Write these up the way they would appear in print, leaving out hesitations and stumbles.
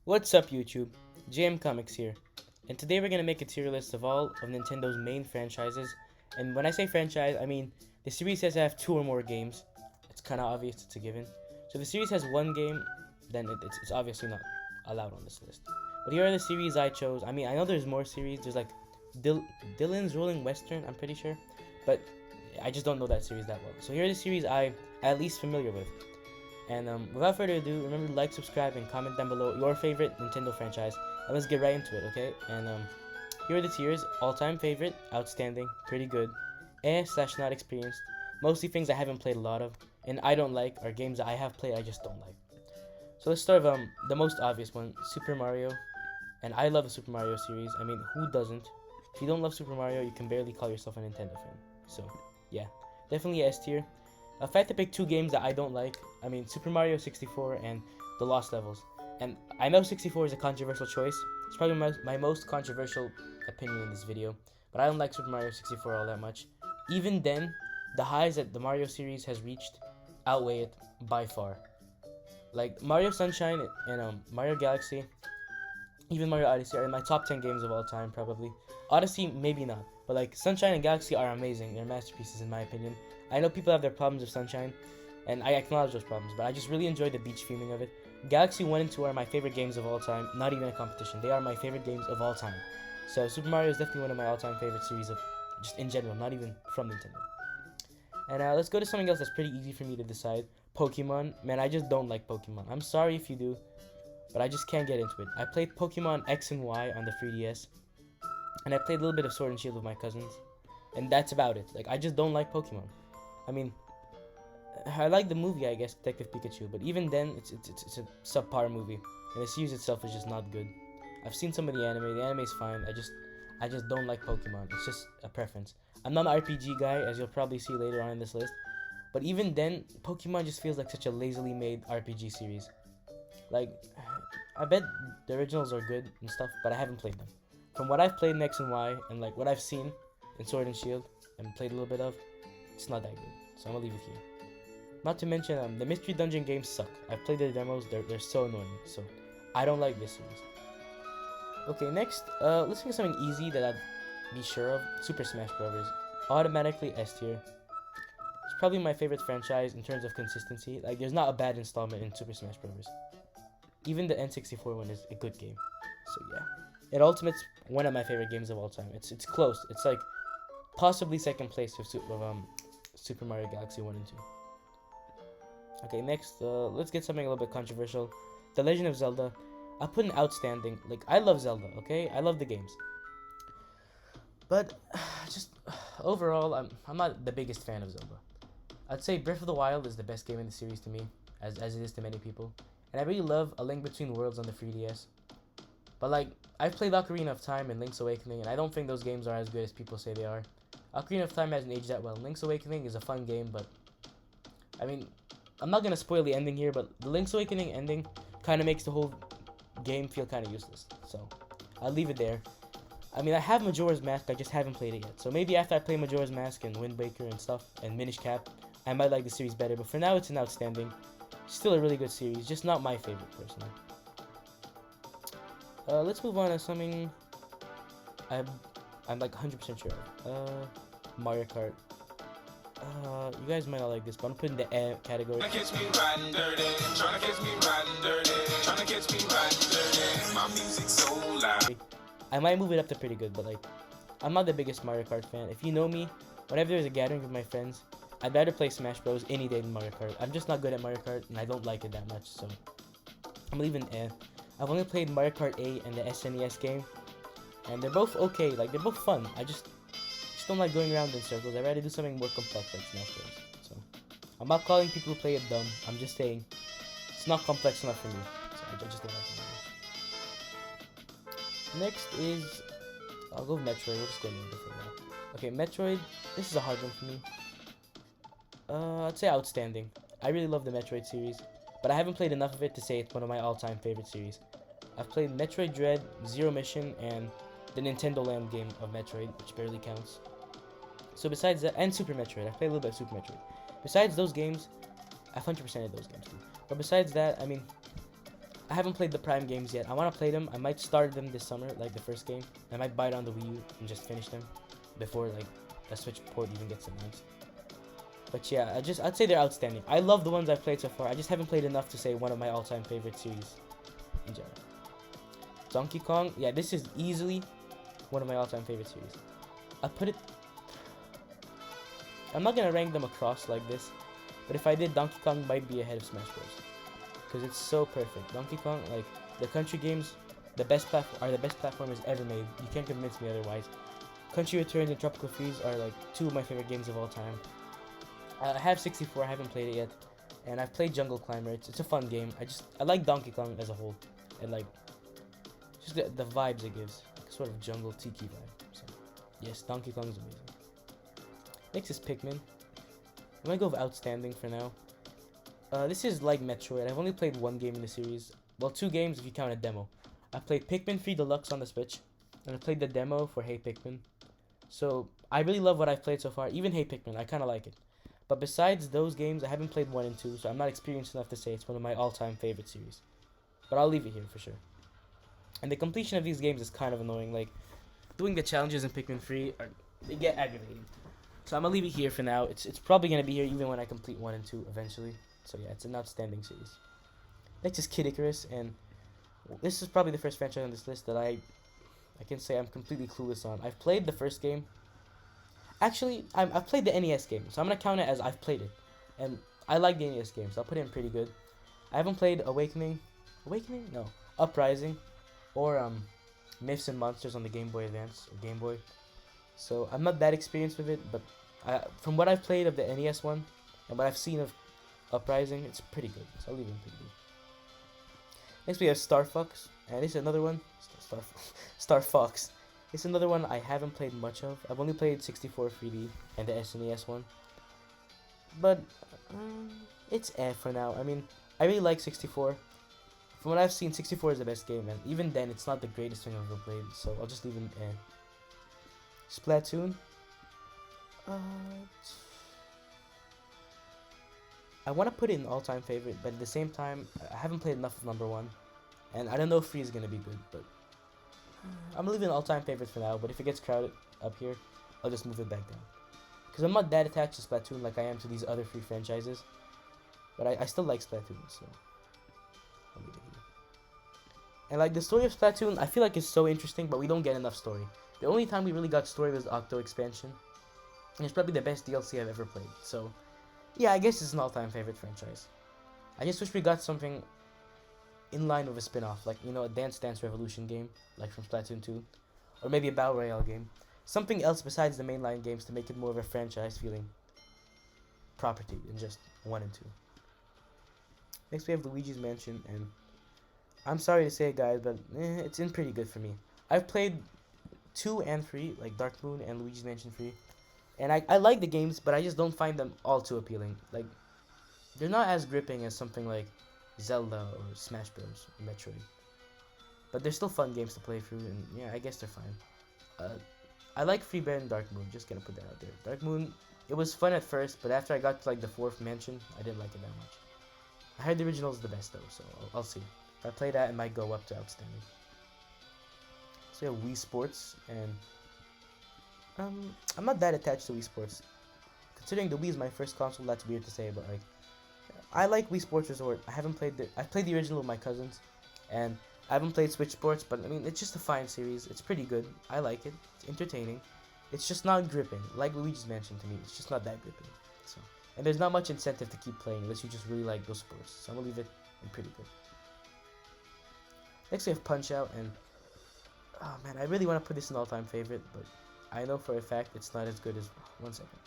What's up YouTube? JM Comics here, and today we're gonna make a tier list of all of Nintendo's main franchises. And when I say franchise, I mean the series has to have two or more games. It's kind of obvious, it's a given. So if the series has one game, then it's obviously not allowed on this list. But here are the series I chose. I mean, I know there's more series. There's like Dylan's Rolling Western, I'm pretty sure, but I just don't know that series that well. So here are the series I'm at least familiar with. And without further ado, remember to like, subscribe, and comment down below your favorite Nintendo franchise. And let's get right into it, okay? And here are the tiers: all-time favorite, outstanding, pretty good, /not experienced, mostly things I haven't played a lot of, and I don't like are games that I have played I just don't like. So let's start with the most obvious one, Super Mario. And I love the Super Mario series. I mean, who doesn't? If you don't love Super Mario, you can barely call yourself a Nintendo fan. So yeah, definitely S tier. If I had to pick two games that I don't like, I mean Super Mario 64 and The Lost Levels. And I know 64 is a controversial choice. It's probably my most controversial opinion in this video. But I don't like Super Mario 64 all that much. Even then, the highs that the Mario series has reached outweigh it by far. Like Mario Sunshine and Mario Galaxy, even Mario Odyssey are in my top 10 games of all time, probably. Odyssey, maybe not. But like Sunshine and Galaxy are amazing. They're masterpieces in my opinion. I know people have their problems with Sunshine, and I acknowledge those problems, but I just really enjoy the beach feeling of it. Galaxy 1 and 2 are my favorite games of all time, not even a competition. They are my favorite games of all time. So Super Mario is definitely one of my all-time favorite series of just in general, not even from Nintendo. And let's go to something else that's pretty easy for me to decide. Pokemon. Man, I just don't like Pokemon. I'm sorry if you do, but I just can't get into it. I played Pokemon X and Y on the 3DS, and I played a little bit of Sword and Shield with my cousins, and that's about it. Like, I just don't like Pokemon. I mean, I like the movie, I guess, Detective Pikachu, but even then, it's a subpar movie, and the series itself is just not good. I've seen some of the anime. The anime's fine. I just don't like Pokemon. It's just a preference. I'm not an RPG guy, as you'll probably see later on in this list, but even then, Pokemon just feels like such a lazily made RPG series. Like, I bet the originals are good and stuff, but I haven't played them. From what I've played in X and Y, and like what I've seen in Sword and Shield, and played a little bit of, it's not that good. So I'm gonna leave it here. Not to mention, the Mystery Dungeon games suck. I've played the demos, they're so annoying. So I don't like this series. Okay, next, let's think of something easy that I'd be sure of. Super Smash Bros. Automatically S tier. It's probably my favorite franchise in terms of consistency. Like, there's not a bad installment in Super Smash Bros. Even the N64 one is a good game. So yeah, it Ultimate's one of my favorite games of all time. It's close. It's like possibly second place with Super Mario Galaxy 1 and 2. Okay, next, let's get something a little bit controversial. The Legend of Zelda. I put an outstanding. Like, I love Zelda, okay? I love the games. But, just, overall, I'm not the biggest fan of Zelda. I'd say Breath of the Wild is the best game in the series to me, as it is to many people. And I really love A Link Between Worlds on the 3DS. But, like, I've played Ocarina of Time and Link's Awakening, and I don't think those games are as good as people say they are. Ocarina of Time hasn't aged that well. Link's Awakening is a fun game, but I mean, I'm not gonna spoil the ending here, but the Link's Awakening ending kind of makes the whole game feel kind of useless. So I'll leave it there. I mean, I have Majora's Mask, I just haven't played it yet. So maybe after I play Majora's Mask and Wind Waker and stuff, and Minish Cap, I might like the series better. But for now, it's an outstanding. Still a really good series, just not my favorite personally. Let's move on to something I'm like 100% sure of. Mario Kart. You guys might not like this, but I'm putting the category. Tryna catch me riding dirty. Tryna catch me riding dirty. Tryna catch me riding dirty. My music's so loud. I might move it up to pretty good, but like, I'm not the biggest Mario Kart fan. If you know me, whenever there's a gathering with my friends, I'd rather play Smash Bros. Any day than Mario Kart. I'm just not good at Mario Kart, and I don't like it that much, so I'm leaving eh. I've only played Mario Kart 8 and the SNES game, and they're both okay. Like, they're both fun. I just don't like going around in circles. I'd rather do something more complex like Smash Bros. So I'm not calling people who play it dumb. I'm just saying it's not complex enough for me. So I just don't like it. Next is, I'll go with Metroid. We'll just go with different now. Okay, Metroid. This is a hard one for me. I'd say outstanding. I really love the Metroid series, but I haven't played enough of it to say it's one of my all-time favorite series. I've played Metroid Dread, Zero Mission, and the Nintendo Land game of Metroid, which barely counts. So besides that, and Super Metroid, I played a little bit of Super Metroid. Besides those games, I've 100%ed those games too. But besides that, I mean, I haven't played the Prime games yet. I want to play them. I might start them this summer, like the first game. I might buy it on the Wii U and just finish them before like a Switch port even gets announced. But yeah, I'd say they're outstanding. I love the ones I've played so far. I just haven't played enough to say one of my all-time favorite series in general. Donkey Kong, yeah, this is easily one of my all-time favorite series. I'm not gonna rank them across like this, but if I did, Donkey Kong might be ahead of Smash Bros. Because it's so perfect. Donkey Kong, like the country games, are the best platformers ever made. You can't convince me otherwise. Country Returns and Tropical Freeze are like two of my favorite games of all time. I have 64. I haven't played it yet, and I've played Jungle Climber. It's a fun game. I like Donkey Kong as a whole, and like just the vibes it gives, like sort of jungle tiki vibe. So yes, Donkey Kong is amazing. Next is Pikmin. I'm gonna go with outstanding for now. This is like Metroid. I've only played one game in the series. Well, two games if you count a demo. I played Pikmin 3 Deluxe on the Switch, and I played the demo for Hey Pikmin. So I really love what I've played so far. Even Hey Pikmin, I kind of like it. But besides those games, I haven't played 1 and 2, so I'm not experienced enough to say it's one of my all-time favorite series. But I'll leave it here for sure. And the completion of these games is kind of annoying. Like, doing the challenges in Pikmin 3, they get aggravating. So I'm going to leave it here for now. It's probably going to be here even when I complete 1 and 2 eventually. So yeah, it's an outstanding series. Next is Kid Icarus, and this is probably the first franchise on this list that I can say I'm completely clueless on. I've played the first game. Actually, I've played the NES game, so I'm going to count it as I've played it. And I like the NES game, so I'll put it in pretty good. I haven't played Awakening? No. Uprising. Or Myths and Monsters on the Game Boy Advance, or Game Boy. So I'm not that experienced with it, but from what I've played of the NES one, and what I've seen of Uprising, it's pretty good. So I'll leave it in pretty good. Next we have Star Fox, and this is another one. Star Fox. It's another one I haven't played much of. I've only played 64 3D and the SNES one. But it's for now. I mean, I really like 64. From what I've seen, 64 is the best game, and even then, it's not the greatest thing I've ever played. So I'll just leave it Splatoon. I want to put it in all-time favorite, but at the same time, I haven't played enough of number 1, and I don't know if 3 is gonna be good, but I'm leaving all-time favorite for now. But if it gets crowded up here, I'll just move it back down, because I'm not that attached to Splatoon like I am to these other 3 franchises. But I still like Splatoon, so I'll leave it here. And like the story of Splatoon, I feel like it's so interesting, but we don't get enough story. The only time we really got story was the Octo expansion, and it's probably the best DLC I've ever played. So yeah, I guess it's an all-time favorite franchise. I just wish we got something in line with a spin-off, like, you know, a Dance Dance Revolution game, like from Splatoon 2, or maybe a Battle Royale game. Something else besides the mainline games to make it more of a franchise feeling property than just 1 and 2. Next we have Luigi's Mansion, and I'm sorry to say it, guys, but it's in pretty good for me. I've played 2 and 3, like Dark Moon and Luigi's Mansion 3. And I like the games, but I just don't find them all too appealing. Like, they're not as gripping as something like Zelda or Smash Bros. Or Metroid. But they're still fun games to play through, and yeah, I guess they're fine. I like Free Bear and Dark Moon, just gonna put that out there. Dark Moon, it was fun at first, but after I got to like the 4th mansion, I didn't like it that much. I heard the original is the best though, so I'll see. If I play that, it might go up to outstanding. So yeah, Wii Sports, and I'm not that attached to Wii Sports. Considering the Wii is my first console, that's weird to say, but like, I like Wii Sports Resort. I played the original with my cousins, and I haven't played Switch Sports, but I mean, it's just a fine series. It's pretty good. I like it. It's entertaining. It's just not gripping, like Luigi's Mansion to me. It's just not that gripping. So, and there's not much incentive to keep playing unless you just really like those sports. So I'm gonna leave it in pretty good. Next we have Punch Out, and oh man, I really want to put this in all-time favorite, but I know for a fact it's not as good as... One second.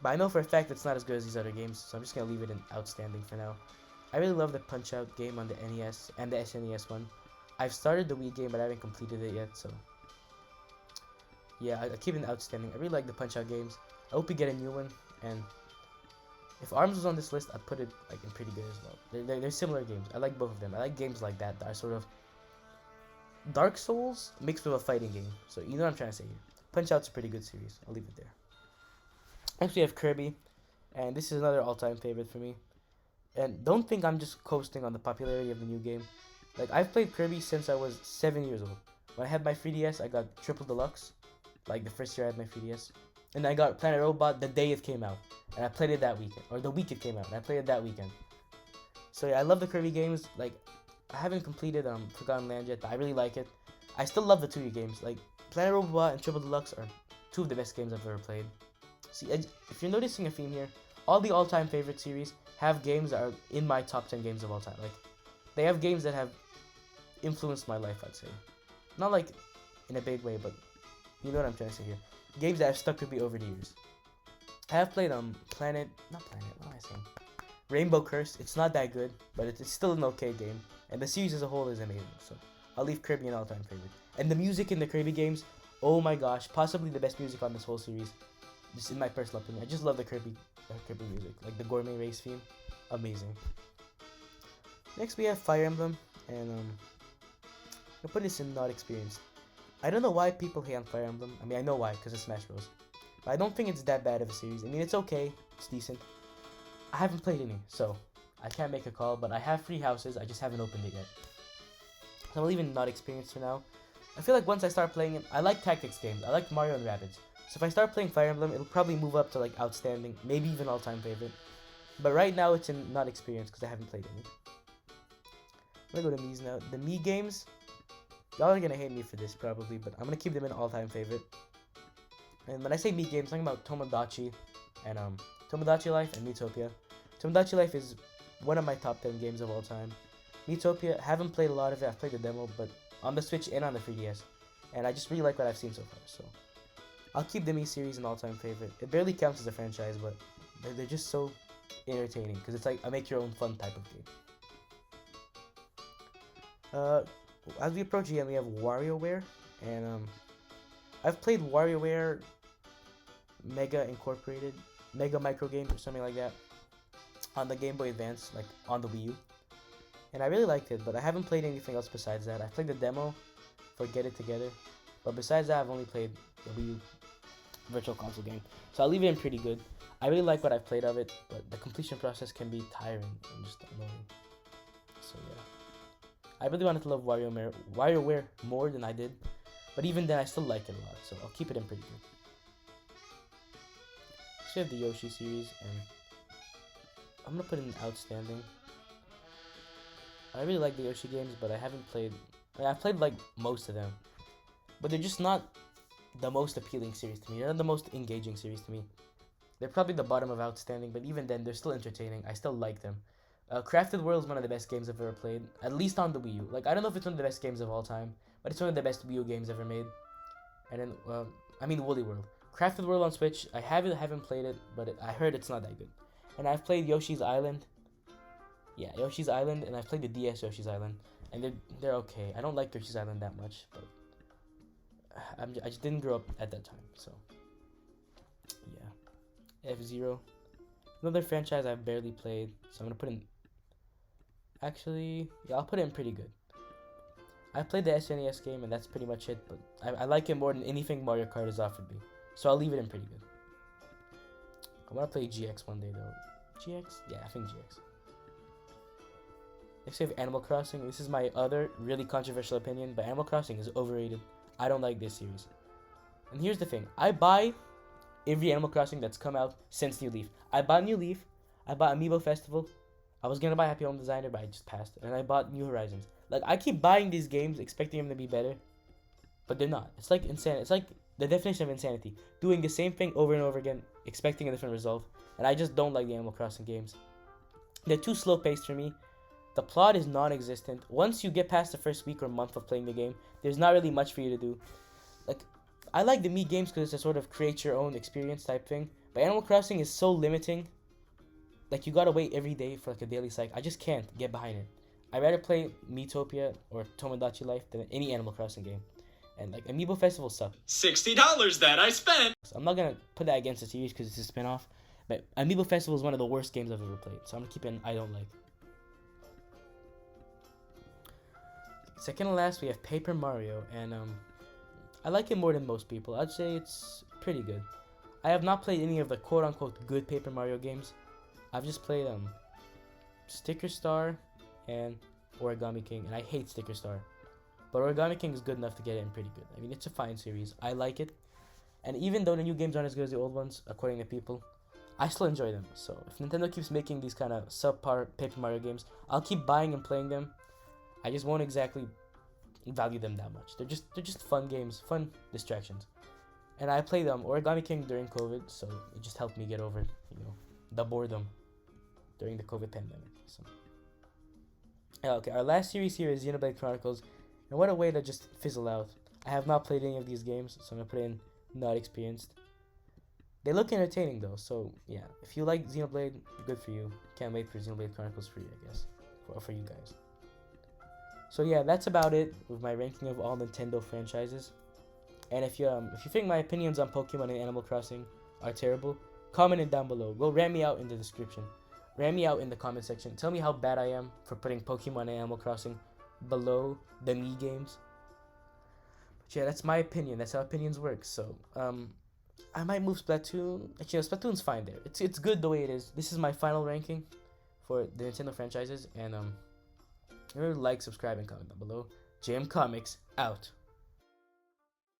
But I know for a fact it's not as good as these other games, so I'm just going to leave it in outstanding for now. I really love the Punch-Out game on the NES and the SNES one. I've started the Wii game, but I haven't completed it yet, so... yeah, I keep it in outstanding. I really like the Punch-Out games. I hope we get a new one, and... if ARMS was on this list, I'd put it like in pretty good as well. They're similar games. I like both of them. I like games like that are sort of Dark Souls mixed with a fighting game. So you know what I'm trying to say here. Punch-Out's a pretty good series. I'll leave it there. Next we have Kirby, and this is another all-time favorite for me. And don't think I'm just coasting on the popularity of the new game. Like, I've played Kirby since I was 7 years old. When I had my 3DS, I got Triple Deluxe, like the first year I had my 3DS. And I got Planet Robot the day it came out. And I played it that weekend, or the week it came out, and I played it that weekend. So yeah, I love the Kirby games. Like, I haven't completed Forgotten Land yet, but I really like it. I still love the 2D games. Like, Planet Robot and Triple Deluxe are two of the best games I've ever played. See, if you're noticing a theme here, all the all-time favorite series have games that are in my top 10 games of all time. Like, they have games that have influenced my life, I'd say. Not like in a big way, but you know what I'm trying to say here. Games that have stuck with me over the years. I have played what am I saying? Rainbow Curse. It's not that good, but it's still an okay game. And the series as a whole is amazing. So I'll leave Kirby an all-time favorite. And the music in the Kirby games, oh my gosh, possibly the best music on this whole series. Just in my personal opinion, I just love the Kirby music, like the Gourmet Race theme, amazing. Next we have Fire Emblem, and I'll put this in not experienced. I don't know why people hate on Fire Emblem. I mean, I know why, because of Smash Bros. But I don't think it's that bad of a series. I mean, it's okay, it's decent. I haven't played any, so I can't make a call. But I have 3 houses, I just haven't opened it yet. So I'll leave it not experienced for now. I feel like once I start playing it, I like tactics games. I like Mario and Rabbids. So if I start playing Fire Emblem, it'll probably move up to like outstanding, maybe even all-time favorite. But right now it's in not experienced because I haven't played any. I'm gonna go to Mii's now. The Mii games, y'all are gonna hate me for this probably, but I'm gonna keep them in all-time favorite. And when I say Mii games, I'm talking about Tomodachi and Tomodachi Life and Miitopia. Tomodachi Life is one of my top 10 games of all time. Miitopia, haven't played a lot of it. I've played the demo, but on the Switch and on the 3DS, and I just really like what I've seen so far. So I'll keep the Mii series an all-time favorite. It barely counts as a franchise, but they're just so entertaining because it's like a make-your-own-fun type of game. As we approach the end, we have WarioWare, and I've played WarioWare Mega Incorporated, Mega Micro Games or something like that on the Game Boy Advance, like on the Wii U, and I really liked it. But I haven't played anything else besides that. I played the demo for Get It Together, but besides that, I've only played the Wii U Virtual Console game. So I'll leave it in pretty good. I really like what I've played of it, but the completion process can be tiring and just annoying. So yeah. I really wanted to love WarioWare more than I did, but even then I still like it a lot, so I'll keep it in pretty good. So we have the Yoshi series, and I'm gonna put in outstanding. I really like the Yoshi games, but I haven't played. I've played like most of them, but they're just not the most appealing series to me. They're not the most engaging series to me. They're probably the bottom of outstanding, but even then, they're still entertaining. I still like them. Crafted World is one of the best games I've ever played, at least on the Wii U. Like, I don't know if it's one of the best games of all time, but it's one of the best Wii U games ever made. And then, Woolly World. Crafted World on Switch, I haven't played it, but I heard it's not that good. And I've played Yoshi's Island. Yeah, Yoshi's Island, and I've played the DS Yoshi's Island, and they're okay. I don't like Yoshi's Island that much, but I just didn't grow up at that time, so yeah. F-Zero, another franchise I've barely played, so I'm gonna put in. Actually, yeah, I'll put it in pretty good. I played the SNES game, and that's pretty much it. But I like it more than anything Mario Kart has offered me, so I'll leave it in pretty good. I want to play GX one day though. GX? Yeah, I think GX. Next we have Animal Crossing. This is my other really controversial opinion, but Animal Crossing is overrated. I don't like this series. And here's the thing. I buy every Animal Crossing that's come out since New Leaf. I bought New Leaf. I bought Amiibo Festival. I was going to buy Happy Home Designer, but I just passed. And I bought New Horizons. Like, I keep buying these games expecting them to be better, but they're not. It's like insanity. It's like the definition of insanity. Doing the same thing over and over again, expecting a different result. And I just don't like the Animal Crossing games. They're too slow-paced for me. The plot is non-existent. Once you get past the first week or month of playing the game, there's not really much for you to do. Like, I like the Mii games because it's a sort of create your own experience type thing. But Animal Crossing is so limiting. Like, you gotta wait every day for like a daily cycle. I just can't get behind it. I'd rather play Miitopia or Tomodachi Life than any Animal Crossing game. And like, Amiibo Festival suck. $60 that I spent! So I'm not gonna put that against the series because it's a spin-off. But Amiibo Festival is one of the worst games I've ever played. So I'm gonna keep it in I don't like. Second to last, we have Paper Mario, and I like it more than most people. I'd say it's pretty good. I have not played any of the quote-unquote good Paper Mario games. I've just played Sticker Star and Origami King, and I hate Sticker Star. But Origami King is good enough to get in pretty good. I mean, it's a fine series. I like it. And even though the new games aren't as good as the old ones, according to people, I still enjoy them. So if Nintendo keeps making these kind of subpar Paper Mario games, I'll keep buying and playing them. I just won't exactly value them that much. They're just fun games, fun distractions. And I played Origami King during COVID, so it just helped me get over, the boredom during the COVID pandemic. So okay, our last series here is Xenoblade Chronicles, and what a way to just fizzle out. I have not played any of these games, so I'm gonna put in not experienced. They look entertaining though, so yeah. If you like Xenoblade, good for you. Can't wait for Xenoblade Chronicles free, I guess, for you guys. So yeah, that's about it with my ranking of all Nintendo franchises. And if you think my opinions on Pokemon and Animal Crossing are terrible, comment it down below. Go ram me out in the description. Ram me out in the comment section. Tell me how bad I am for putting Pokemon and Animal Crossing below the Mii games. But yeah, that's my opinion. That's how opinions work. So I might move Splatoon. Actually, Splatoon's fine there. It's good the way it is. This is my final ranking for the Nintendo franchises. And remember to like, subscribe, and comment down below. JM Comics out.